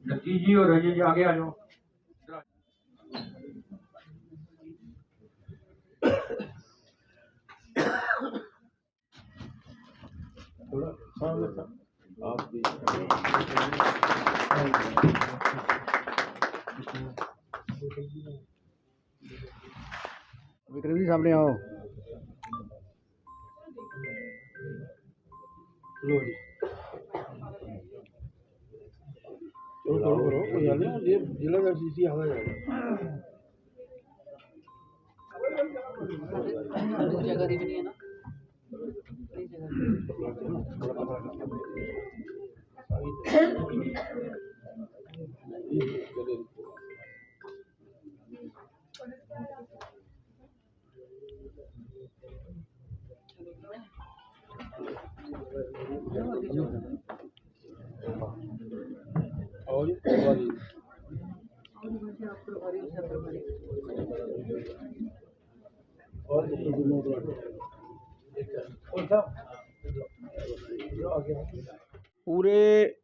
Lucky जी और रजनी जी आगे आ जाओ। थोड़ा सामने था आप भी। विक्रम जी सामने आओ। लो जी चलो करो कोई हाल नहीं, ये जिला का सीसी हवा जाएगा। जगह दिखनी है ना, और पूरे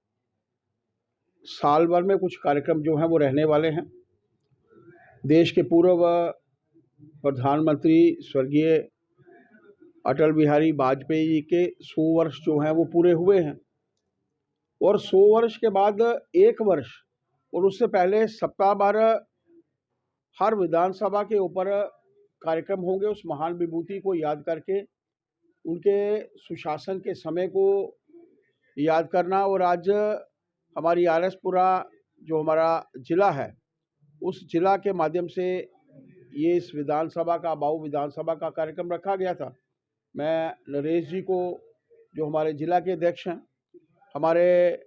साल भर में कुछ कार्यक्रम जो हैं वो रहने वाले हैं। देश के पूर्व प्रधानमंत्री स्वर्गीय अटल बिहारी वाजपेयी जी के 100 वर्ष जो हैं वो पूरे हुए हैं, और 100 वर्ष के बाद 1 वर्ष और उससे पहले सप्ताह भर हर विधानसभा के ऊपर कार्यक्रम होंगे उस महान विभूति को याद करके, उनके सुशासन के समय को याद करना। और आज हमारी आरएसपुरा जो हमारा ज़िला है, उस ज़िला के माध्यम से ये इस विधानसभा का बाऊ विधानसभा का कार्यक्रम रखा गया था। मैं नरेश जी को, जो हमारे ज़िला के अध्यक्ष हैं, हमारे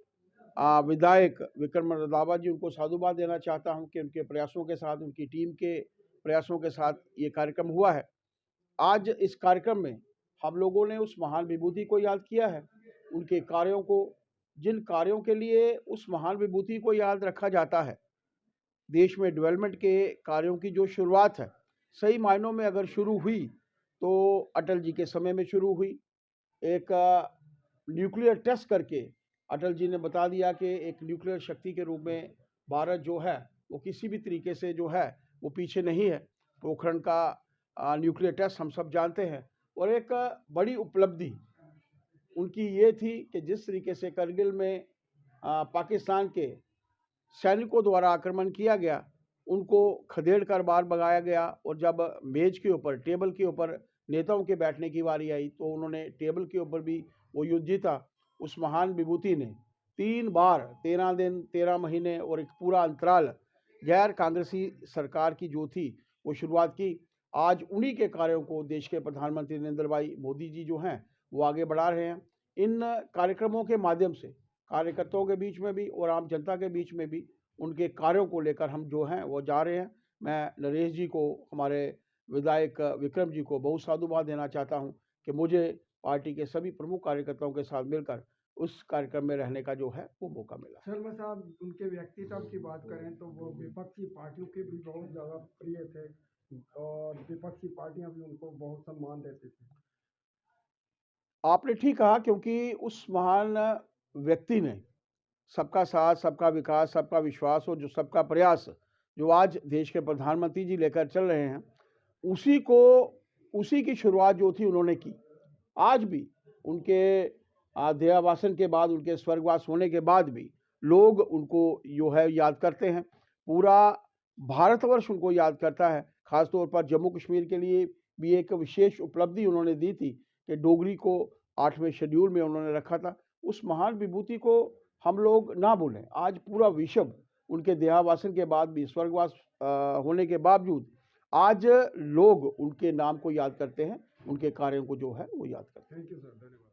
विधायक विक्रम रंधावा जी, उनको साधुवाद देना चाहता हूं कि उनके प्रयासों के साथ, उनकी टीम के प्रयासों के साथ ये कार्यक्रम हुआ है। आज इस कार्यक्रम में हम लोगों ने उस महान विभूति को याद किया है, उनके कार्यों को, जिन कार्यों के लिए उस महान विभूति को याद रखा जाता है। देश में डेवलपमेंट के कार्यों की जो शुरुआत है, सही मायनों में अगर शुरू हुई तो अटल जी के समय में शुरू हुई। एक न्यूक्लियर टेस्ट करके अटल जी ने बता दिया कि एक न्यूक्लियर शक्ति के रूप में भारत जो है वो किसी भी तरीके से जो है वो पीछे नहीं है। पोखरण का न्यूक्लियर टेस्ट हम सब जानते हैं, और एक बड़ी उपलब्धि उनकी ये थी कि जिस तरीके से करगिल में पाकिस्तान के सैनिकों द्वारा आक्रमण किया गया, उनको खदेड़ कर बाहर भगाया गया, और जब मेज के ऊपर, टेबल के ऊपर नेताओं के बैठने की बारी आई तो उन्होंने टेबल के ऊपर भी वो युद्ध जीता। उस महान विभूति ने 3 बार 13 दिन 13 महीने और एक पूरा अंतराल गैर कांग्रेसी सरकार की जो थी वो शुरुआत की। आज उन्हीं के कार्यों को देश के प्रधानमंत्री नरेंद्र भाई मोदी जी जो हैं वो आगे बढ़ा रहे हैं। इन कार्यक्रमों के माध्यम से कार्यकर्ताओं के बीच में भी और आम जनता के बीच में भी उनके कार्यों को लेकर हम जो हैं वो जा रहे हैं। मैं नरेश जी को, हमारे विधायक विक्रम जी को बहुत साधुवाद देना चाहता हूं कि मुझे पार्टी के सभी प्रमुख कार्यकर्ताओं के साथ मिलकर उस कार्यक्रम में रहने का जो है वो मौका मिला। शर्मा साहब, उनके व्यक्तित्व की बात करें तो वो विपक्षी पार्टियों के भी बहुत ज़्यादा प्रिय थे, और विपक्षी पार्टियां भी उनको बहुत सम्मान देती थी। आपने ठीक कहा, क्योंकि उस महान व्यक्ति ने सबका साथ, सबका विकास, सबका विश्वास और जो सबका प्रयास जो आज देश के प्रधानमंत्री जी लेकर चल रहे हैं, उसी की शुरुआत जो थी उन्होंने की। आज भी उनके देहावसान के बाद, उनके स्वर्गवास होने के बाद भी लोग उनको जो है याद करते हैं। पूरा भारतवर्ष उनको याद करता है। खासतौर पर जम्मू कश्मीर के लिए भी एक विशेष उपलब्धि उन्होंने दी थी कि डोगरी को 8वें शेड्यूल में उन्होंने रखा था। उस महान विभूति को हम लोग ना भूलें। आज पूरा विश्व उनके देहावसान के बाद भी, स्वर्गवास होने के बावजूद आज लोग उनके नाम को याद करते हैं, उनके कार्यों को जो है वो याद करते हैं। थैंक यू सर, धन्यवाद।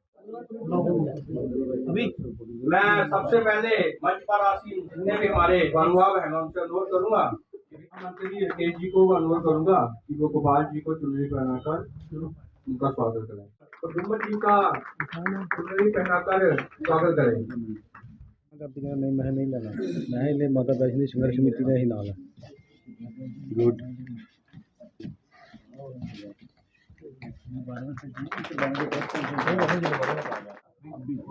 अभी मैं सबसे पहले मंच पर आसीन जितने भी हमारे अनुभाव हैं मैं उनसे अनुरोध करूंगा, मंत्री राकेश जी को अनुरोध करूंगा कि वो गोपाल जी को चुनरी पहनाकर उनका स्वागत करें, और गुम्बद जी का चुनरी पहनाकर स्वागत करें। नहीं, मैं नहीं लेना, मैं ले माता वैष्णो संघर्ष समिति ने ही नाल है। गुड।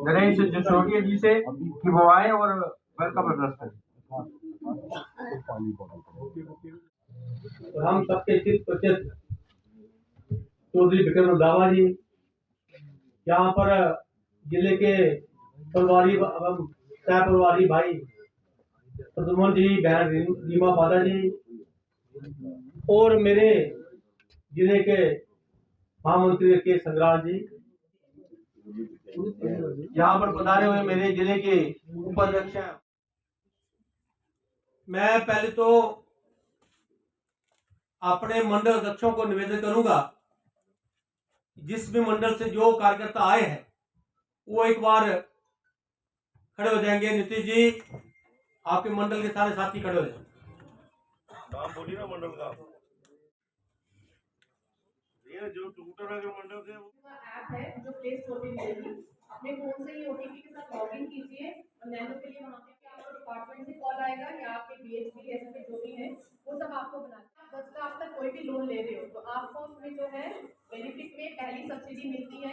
नरेश जसोटिया जी से कि वो आए और वेलकम एड्रेस करें। और हम सबके चित प्रचित चौधरी विक्रम रंधावा जी यहाँ पर जिले के परिवारी एवं सह परिवारी भाई प्रदुमन जी, बहन रीमा पादा जी और मेरे जिले के महामंत्री के संग्राम जी, यहाँ पर पधारे हुए मेरे जिले के उपाध्यक्ष हैं। मैं पहले तो अपने मंडल अध्यक्षों को निवेदन करूंगा, जिस भी मंडल से जो कार्यकर्ता आए हैं वो एक बार खड़े हो जाएंगे। नीतीश जी, आपके मंडल के सारे साथी खड़े हो जाएंगे। नाम बोलिए ना मंडल का। ये जो टूटर है मंडल से ऐप है जो प्ले स्टोर पे मिलेगी, अपने फोन से ही ओटीपी के साथ लॉगिन कीजिए और नैनो के लिए वहाँ पे आपको डिपार्टमेंट से कॉल आएगा या आपके बीएचपी ऐसे जो भी है वो सब आपको बनाना है। 10 लाख तक कोई भी लोन ले रहे हो तो आपको उसमें जो है बेनिफिट में पहली सब्सिडी मिलती है,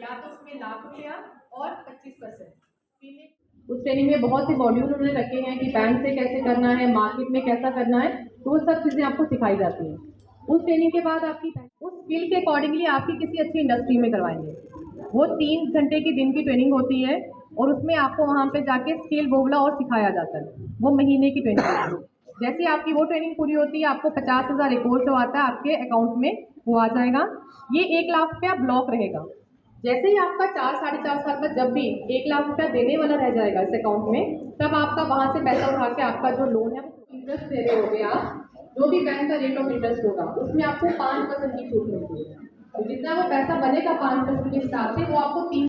या तो उसमें ₹1,00,000 और 25%। उस ट्रेनिंग में बहुत से मॉड्यूल उन्होंने रखे हैं कि बैंक से कैसे करना है, मार्केट में कैसा करना है, तो वो सब चीज़ें आपको सिखाई जाती हैं। उस ट्रेनिंग के बाद आपकी उस स्किल के अकॉर्डिंगली आपकी किसी अच्छी इंडस्ट्री में करवाएंगे। वो 3 घंटे की दिन की ट्रेनिंग होती है और उसमें आपको वहाँ पे जाके स्किल बोला और सिखाया जाता है। वो महीने की ट्रेनिंग होती है। जैसे आपकी वो ट्रेनिंग पूरी होती है, आपको 50,000 एक और जो आता है आपके अकाउंट में वो आ जाएगा। ये ₹1,00,000 ब्लॉक रहेगा। जैसे ही आपका 4 साढ़े 4 साल बाद जब भी ₹1,00,000 देने वाला रह जाएगा इस अकाउंट में, तब आपका वहाँ से पैसा उठा के आपका जो लोन है वो इंटरेस्ट दे रहे होगे आप, जो भी बैंक का रेट ऑफ इंटरेस्ट होगा उसमें आपको 5% की छूट मिलती है। तो जितना वो पैसा बनेगा 5% के हिसाब से वो आपको 3